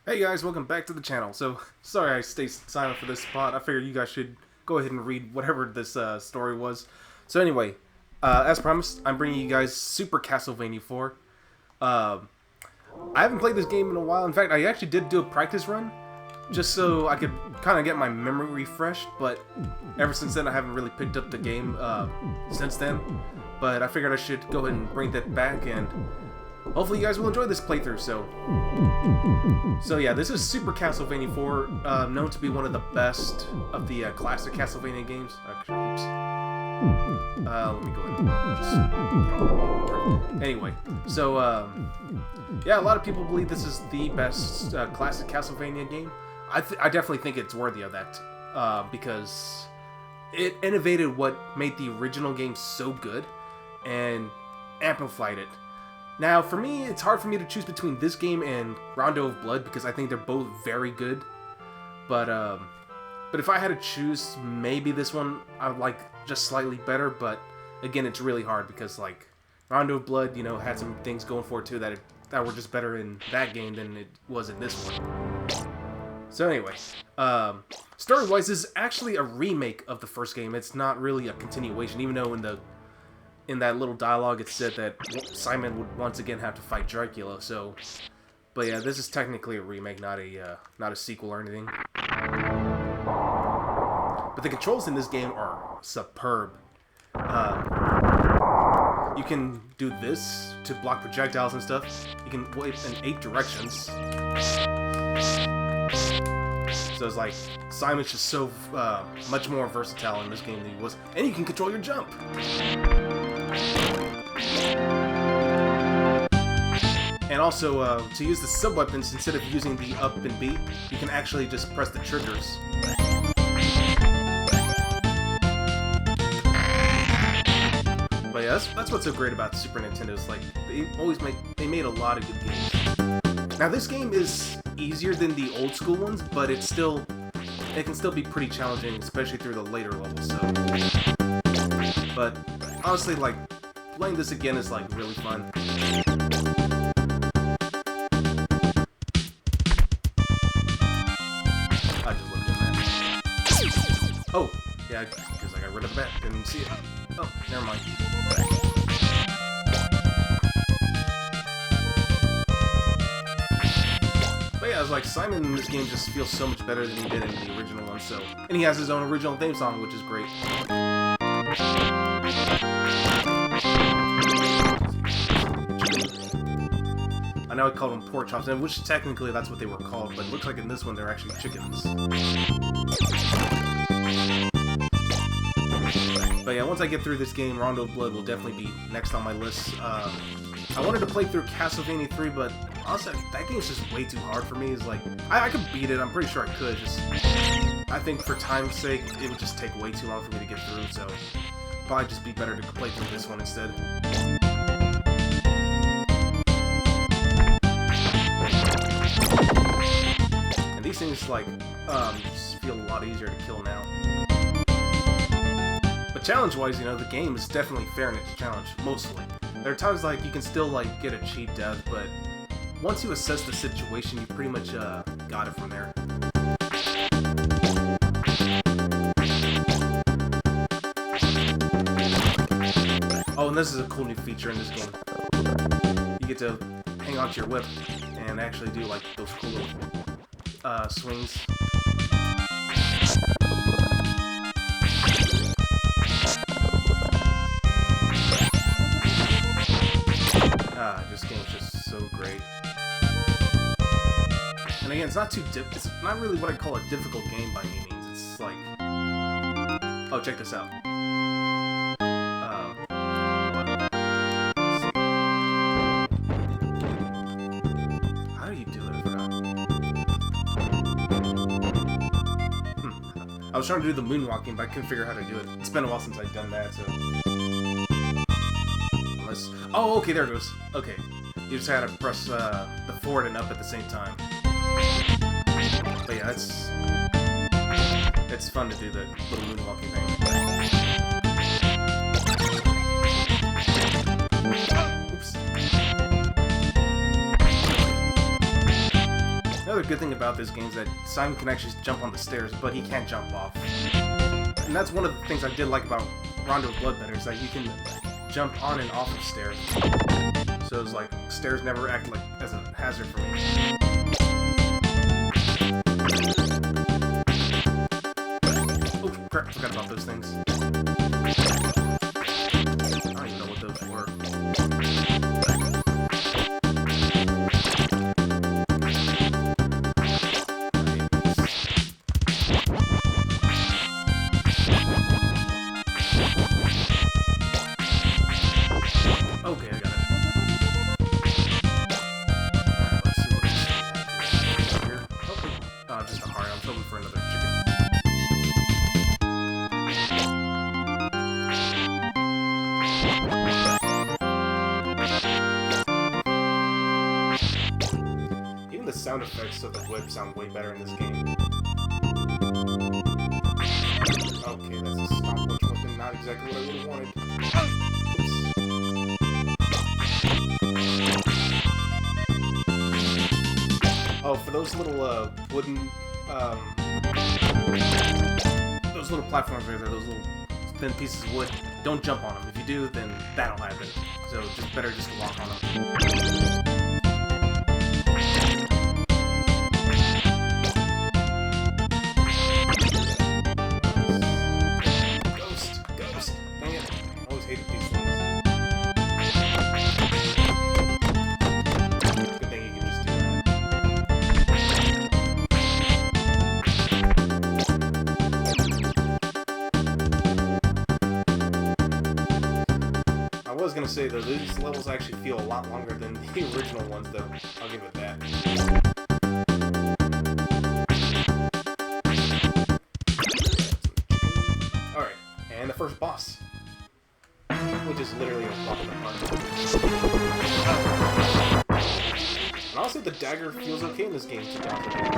Hey guys, welcome back to the channel. So, sorry I stayed silent for this spot. I figured you guys should go ahead and read whatever this story was. So anyway, as promised, I'm bringing you guys Super Castlevania IV. I haven't played this game in a while. In fact, I actually did do a practice run, just so I could kind of get my memory refreshed, but ever since then I haven't really picked up the game since then. But I figured I should go ahead and bring that back, and hopefully you guys will enjoy this playthrough. So yeah, this is Super Castlevania IV, known to be one of the best of the classic Castlevania games. Oops. Let me go ahead. Anyway, so yeah, a lot of people believe this is the best classic Castlevania game. I definitely think it's worthy of that because it innovated what made the original game so good and amplified it. Now, for me, it's hard for me to choose between this game and Rondo of Blood because I think they're both very good. But if I had to choose, maybe this one I would like just slightly better. But again, it's really hard because like Rondo of Blood, you know, had some things going for it too that were just better in that game than it was in this one. So anyway, story-wise, this is actually a remake of the first game. It's not really a continuation, even though in that little dialogue it said that Simon would once again have to fight Dracula. So, but yeah, this is technically a remake, not a sequel or anything. But the controls in this game are superb. You can do this to block projectiles and stuff. You can wave in 8 directions. So it's like Simon's just so much more versatile in this game than he was, and you can control your jump. And also, to use the sub-weapons, instead of using the up and B, you can actually just press the triggers. But yeah, that's what's so great about Super Nintendo. Is like they made a lot of good games. Now this game is easier than the old school ones, but it can still be pretty challenging, especially through the later levels. So, but honestly, like playing this again is like really fun. I just love doing that. Oh, yeah, because I got rid of that. Didn't see it. Oh, never mind. But yeah, I was like, Simon in this game just feels so much better than he did in the original one. So, and he has his own original theme song, which is great. I know I called them pork chops, and which technically that's what they were called, but it looks like in this one they're actually chickens. But yeah, once I get through this game, Rondo of Blood will definitely be next on my list. I wanted to play through Castlevania III, but honestly, that game's just way too hard for me. It's like, I could beat it, I'm pretty sure I could, just I think for time's sake, it would just take way too long for me to get through, so probably just be better to play through this one instead. And these things, like, just feel a lot easier to kill now. But challenge-wise, you know, the game is definitely fair in its challenge, mostly. There are times, like, you can still, like, get a cheap death, but once you assess the situation, you pretty much, got it from there. Oh, and this is a cool new feature in this game. You get to hang onto your whip and actually do, like, those cool little, swings. This game's just so great. And again, it's not really what I call a difficult game by any means. It's like, oh, check this out. How do you do it? I forgot. I was trying to do the moonwalking, but I couldn't figure out how to do it. It's been a while since I've done that, so. Oh, okay, there it goes. Okay. You just had to press the forward and up at the same time. But yeah, it's fun to do the little moonwalking thing. Oops. another good thing about this game is that Simon can actually jump on the stairs, but he can't jump off. And that's one of the things I did like about Rondo of Bloodbender, is that you can jump on and off of stairs. So it's like, stairs never act like as a hazard for me. Oh crap, forgot about those things. I don't even know what those were. Okay, I got it. Alright, let's see what else here. Okay. Just a heart. I'm hoping for another chicken. Even the sound effects of the whip sound way better in this game. Okay, that's a stopwatch weapon. Not exactly what I would have wanted. Oh, for those little wooden, those little platforms right there, those little thin pieces of wood, don't jump on them. If you do, then that'll happen. So just better just walk on them. Ghost. Dang it. I always hated these things. Good thing you can just do that. I was gonna say though, these levels actually feel a lot longer than the original ones though. I'll give it that. Alright, and the first boss. Which is literally a walk in the park. And honestly, the dagger feels okay in this game to be honest with you.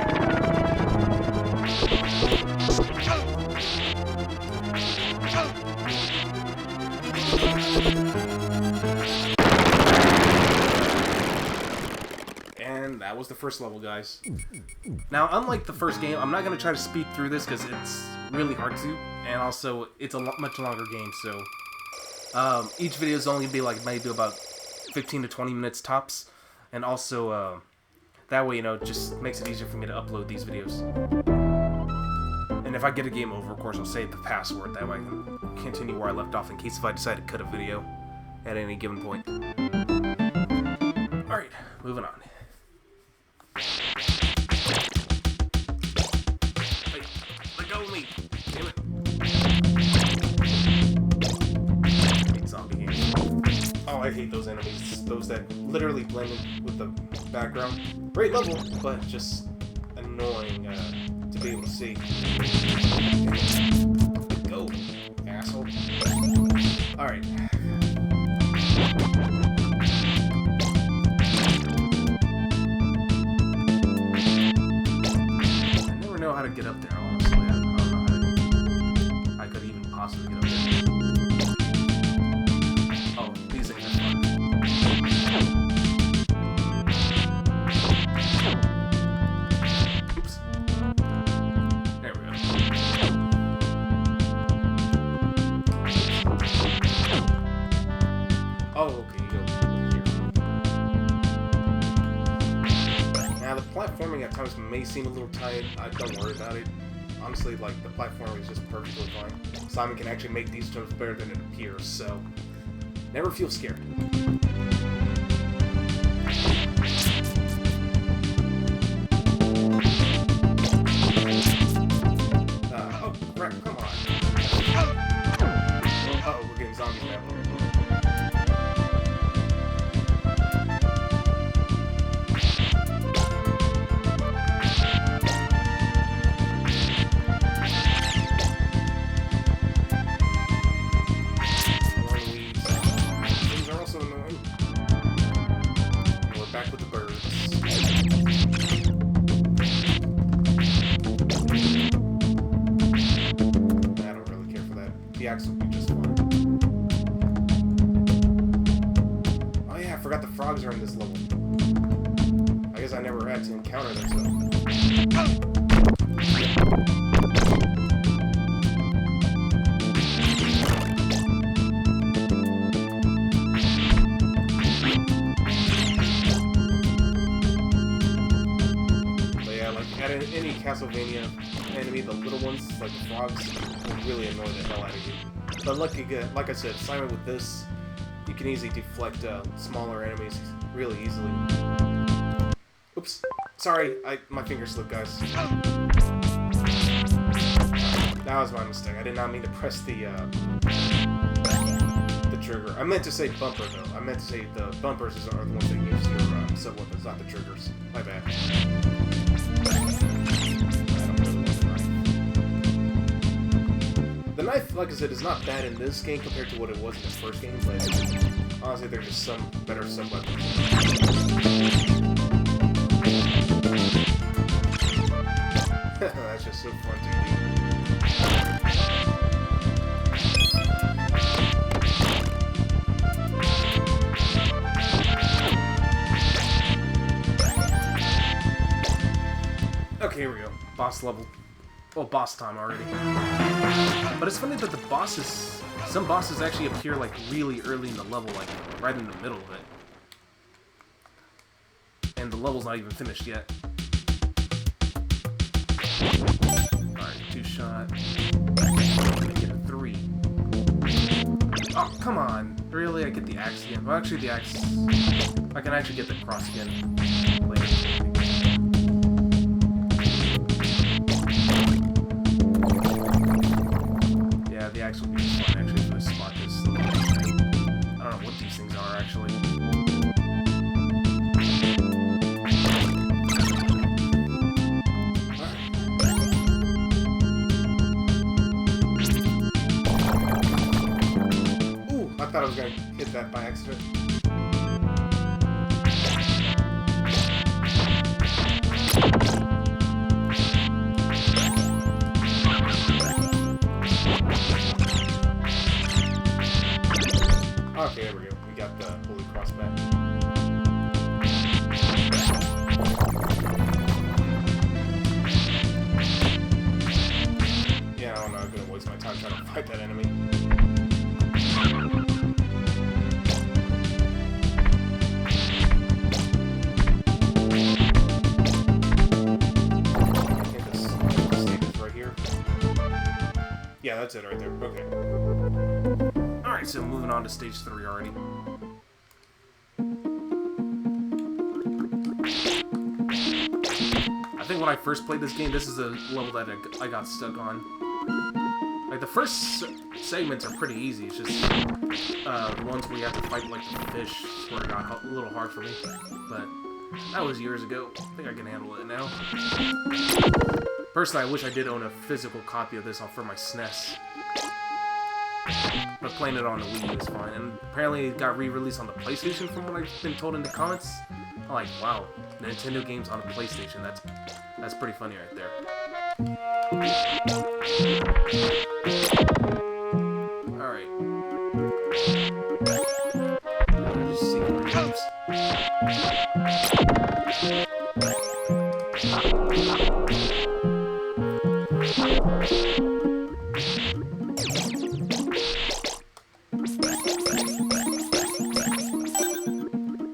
And that was the first level, guys. Now, unlike the first game, I'm not going to try to speed through this because it's really hard to, and also it's a much longer game, so each video is only be like maybe about 15 to 20 minutes tops, and also that way, you know, it just makes it easier for me to upload these videos. And if I get a game over, of course, I'll save the password, that way I can continue where I left off in case if I decide to cut a video at any given point. Alright, moving on. Hey, let go of me! Damn it. Oh, I hate those enemies. Those that literally blend in with the background. Great level, but just annoying to be able to see. Go, asshole. Alright. I never know how to get up there, honestly. I don't know how I could even possibly get up there. Oh, these things are fun. Oops. There we go. Oh, okay, you go here. Now, the platforming at times may seem a little tight. Don't worry about it. Honestly, like, the platforming is just perfectly fine. Simon can actually make these jumps better than it appears, so never feel scared. Oh, crap, come on. Uh-oh, we're getting zombies now. The axe will be just fine. Oh yeah, I forgot the frogs are in this level. I guess I never had to encounter them, so Castlevania enemy, the little ones, like the frogs, will really annoy the hell out of you. But like I said, Simon, with this, you can easily deflect smaller enemies really easily. Oops. Sorry, my finger slipped, guys. That was my mistake. I did not mean to press the trigger. I meant to say bumper, though. I meant to say the bumpers are the ones that use your sub-weapons, not the triggers. My bad. The knife, like I said, is not bad in this game compared to what it was in the first game, but honestly, there's just some better sub-weapons. That's just so fun to do. Okay, here we go. Boss level. Well, boss time already. But it's funny that the bosses, some bosses actually appear like really early in the level, like right in the middle of it. And the level's not even finished yet. Alright, 2-shot. Make it a 3. Oh, come on. Really? I get the axe again. Well, actually, the axe... I can actually get the cross again later. Yeah, the axe will be fun, actually, if I spot this. I don't know what these things are, actually. I thought I was going to hit that by accident. Okay, there we go. We got the Holy Cross back. Yeah, I don't know. I'm going to waste my time trying to fight that enemy. Yeah, that's it right there. Okay. Alright, so moving on to stage 3 already. I think when I first played this game, this is a level that I got stuck on. Like, the first segments are pretty easy. It's just the ones where you have to fight, like, the fish where it got a little hard for me. But that was years ago. I think I can handle it now. Personally, I wish I did own a physical copy of this for my SNES. But playing it on the Wii U is fine. And apparently it got re-released on the PlayStation from what I've been told in the comments. I'm like, wow, Nintendo games on a PlayStation. That's pretty funny right there. Alright. Just see where it goes.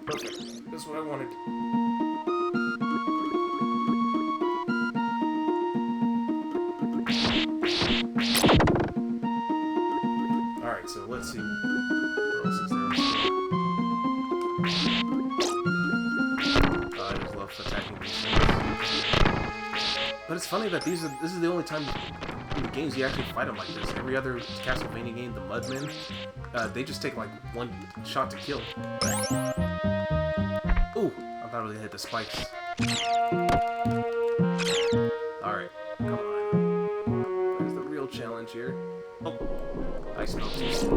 Perfect. That's what I wanted. Alright, so let's see. What else is there? I just love attacking these things. But it's funny that this is the only time in the games you actually fight them like this. Every other Castlevania game, the Mudmen, they just take like one shot to kill. Ooh, I thought I was gonna hit the spikes. Alright, come on. There's the real challenge here. Oh, I smell too soon.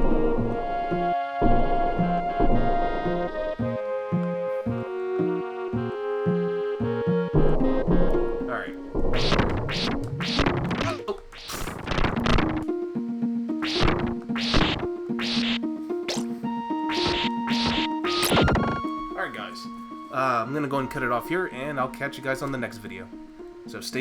Alright. Oh. Alright guys, I'm gonna go and cut it off here, and I'll catch you guys on the next video. So stay